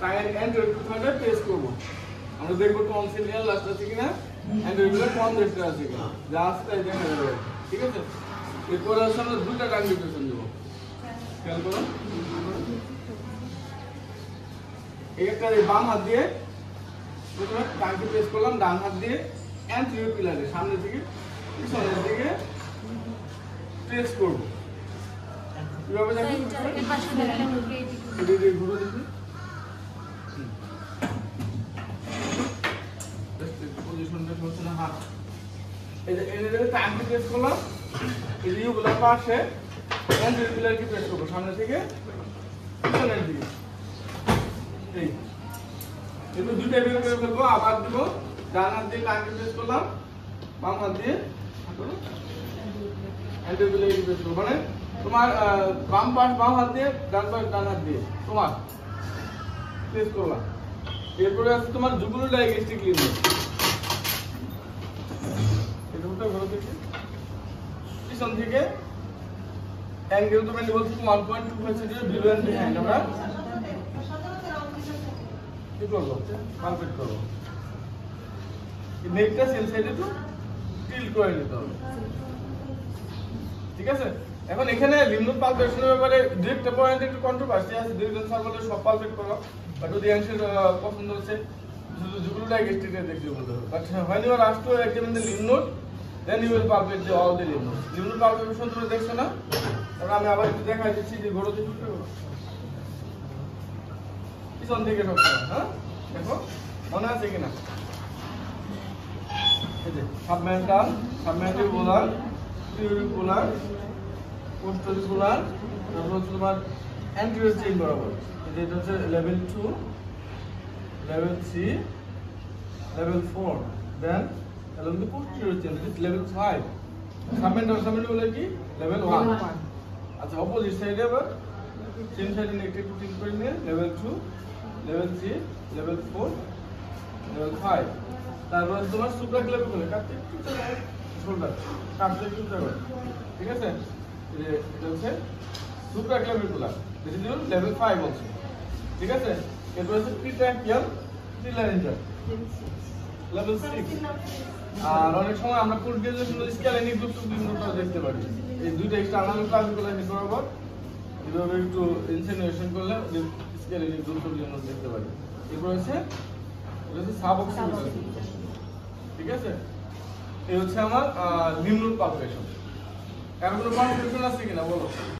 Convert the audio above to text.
time and রেগুলারটা test করব আমরা দেখব টনসিলিয়ার লাস্ট আছে কিনা এন্ড রেগুলার কনজেস্ট আছে কিনা যা আছে তাই দেখা যাবে ঠিক আছে এরপর আছে আমরা দুটো টাইম ডিটেকশন দেব খেয়াল করো একটা বাম হাত দিয়ে প্রথমে টাইমকে প্রেস করলাম ডান হাত দিয়ে অ্যান্টিরিয়র পিলারে সামনে থেকে পিছনের দিকে প্রেস করব কিভাবে দেখো এর পাশে দেখেন এদিকে ঘুরে দেখি পজিশনটা হচ্ছে না হাত এই যে এর টাইমকে প্রেস করলাম এই ইউগুলো পাশে অ্যান্টিরিয়র পিলারকে প্রেস করব সামনে থেকে পিছনের দিকে এই এগুলো দুটো বের করে ফেলবো আবার দিব ডান হাত দিয়ে টাইমকে প্রেস করলাম বাম হাত দিয়ে অ্যান্টিরিয়র পিলারকে প্রেস করব মানে তোমার বাম পাশ বাম হাত দিয়ে ডান পাশ ডান হাত দিয়ে তোমার প্রেস করলাম এরপরে আছে তোমার জুগুলো ডায়াগ্নস্টিক লিনিয়ার এটা ওটা ঘরে থেকে পিছন থেকে অ্যাঙ্গেল তো মানে বলছি 1.25 সেন্টিমিটার বিলো এন্ড বিহাইন্ড আমরা কি করব কমপ্লিট করব এই নেকটা সেল সাইডে একটু টিল্ট করে নিতে হবে ঠিক আছে এখন এখানে লিম্ব পালপেশনের ব্যাপারে দুইটা পয়েন্ট একটু কন্ট্রোভার্সি আছে দুইজন স্যার বলে সব পালপেট করো বাট অধিকাংশের পছন্দ হচ্ছে শুধু জুগুলো ডায়াগ্নস্টিক দেখতে বলতে হবে but when you are asked to examine the lymph node then you will palpate the all the lymph nodes lymph node palpation তোমরা দেখছো না তাহলে আমি আবার একটু দেখাই দিচ্ছি যে ঘোড়া দিয়ে শুরু করো পিছন থেকে সব হ্যাঁ দেখো মনে আছে কিনা এই যে সাবমেন্টাল সাবমেন্টিবুলার টিউবিকুলার পোস্টারিকুলার তারপর হচ্ছে তোমার অ্যান্টিরিয়র চেইন বরাবর এটা হচ্ছে level 2 level 3 level 4 then along the posterior chain this level 5 submental কি লেভেল 1 আচ্ছা অপোজিট সাইডে আবার চেইন সাইডে নেগেটিভ টিল করে নিয়ে লেভেল 2 লেভেল 3 লেভেল 4 লেভেল 5 তারপর তোমার সুপ্রাক্লেভিকুলার কাটতে একটু চালায় শোল্ডার কাটতে একটু চালায় ঠিক আছে এটা হচ্ছে সুপ্রাক্লেভিকুলার দিস ইজ লেভেল 5 অলসো ঠিক আছে এরপর হচ্ছে প্রিট্রাকিয়াল থ্রিলারেঞ্জাল লেভেল 6 আর অনেক সময় আমরা ফুল ডিজেশনাল স্কেলেনিক দুটো দেখতে পারি এই দুইটা এক্সটার্নাল ক্লাসিফিকেশন হিসেবে আবার এভাবে একটু ইনসিনুয়েশন করলে স্কেলেনিক দুটো দেখতে পারি এরপর হচ্ছে এটা হচ্ছে সাবঅক্সিপিটাল ঠিক আছে এই হচ্ছে আমার লিম্ব পালপেশন কারণ কোনো কনফিউশন আছে কিনা বলো